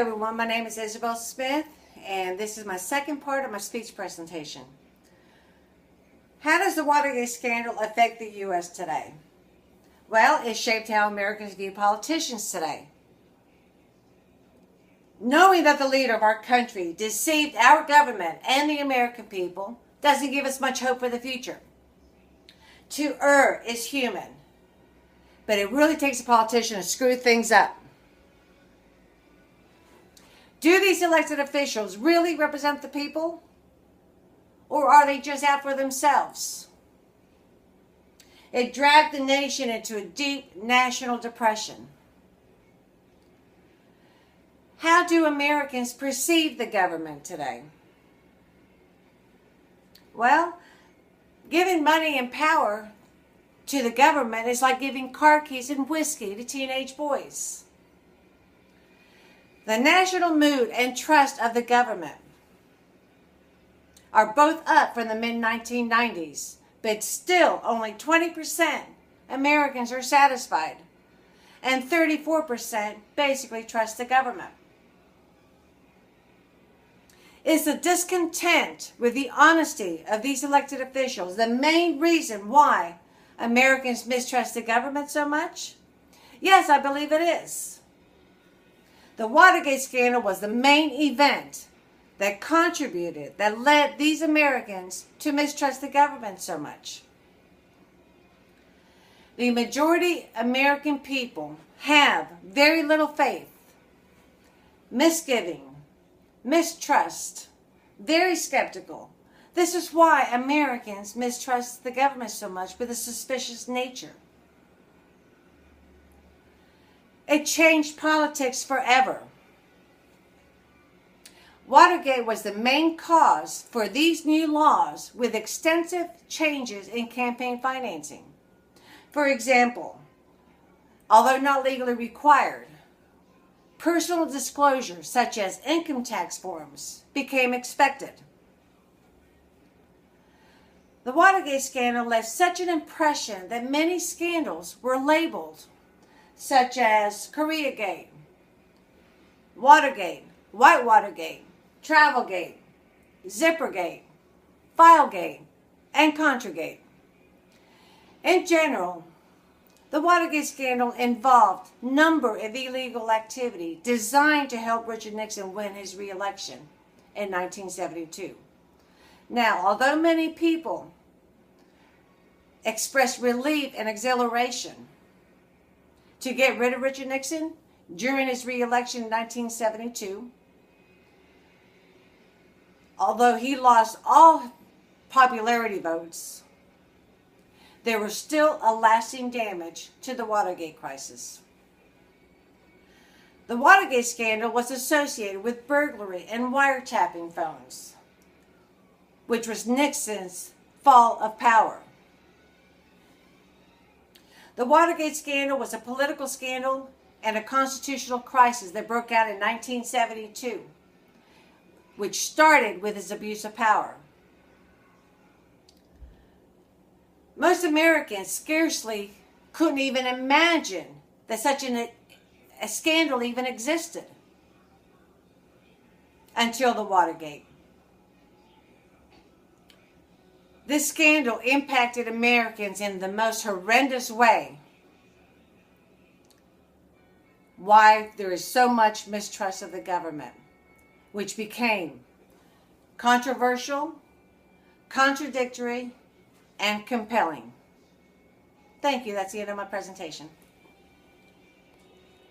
everyone, my name is Isabel Smith, and this is my second part of my speech presentation. How does the Watergate scandal affect the U.S. today? Well, it shaped how Americans view politicians today. Knowing that the leader of our country deceived our government and the American people doesn't give us much hope for the future. To err is human, but it really takes a politician to screw things up. Do these elected officials really represent the people? Or are they just out for themselves? It dragged the nation into a deep national depression. How do Americans perceive the government today? Well, giving money and power to the government is like giving car keys and whiskey to teenage boys. The national mood and trust of the government are both up from the mid-1990s, but still only 20% Americans are satisfied, and 34% basically trust the government. Is the discontent with the honesty of these elected officials the main reason why Americans mistrust the government so much? Yes, I believe it is. The Watergate scandal was the main event that contributed, that led these Americans to mistrust the government so much. The majority American people have very little faith, misgiving, mistrust, very skeptical. This is why Americans mistrust the government so much, with a suspicious nature. It changed politics forever. Watergate was the main cause for these new laws, with extensive changes in campaign financing. For example, although not legally required, personal disclosures such as income tax forms became expected. The Watergate scandal left such an impression that many scandals were labeled, such as Koreagate, Watergate, White Watergate, Travelgate, Zippergate, Filegate, and Contragate. In general, the Watergate scandal involved a number of illegal activity designed to help Richard Nixon win his re-election in 1972. Now, although many people expressed relief and exhilaration to get rid of Richard Nixon during his re-election in 1972, although he lost all popularity votes, there was still a lasting damage to the Watergate crisis. The Watergate scandal was associated with burglary and wiretapping phones, which was Nixon's fall of power. The Watergate scandal was a political scandal and a constitutional crisis that broke out in 1972, which started with his abuse of power. Most Americans scarcely couldn't even imagine that such a scandal even existed until the Watergate. This scandal impacted Americans in the most horrendous way. Why there is so much mistrust of the government, which became controversial, contradictory, and compelling. Thank you. That's the end of my presentation.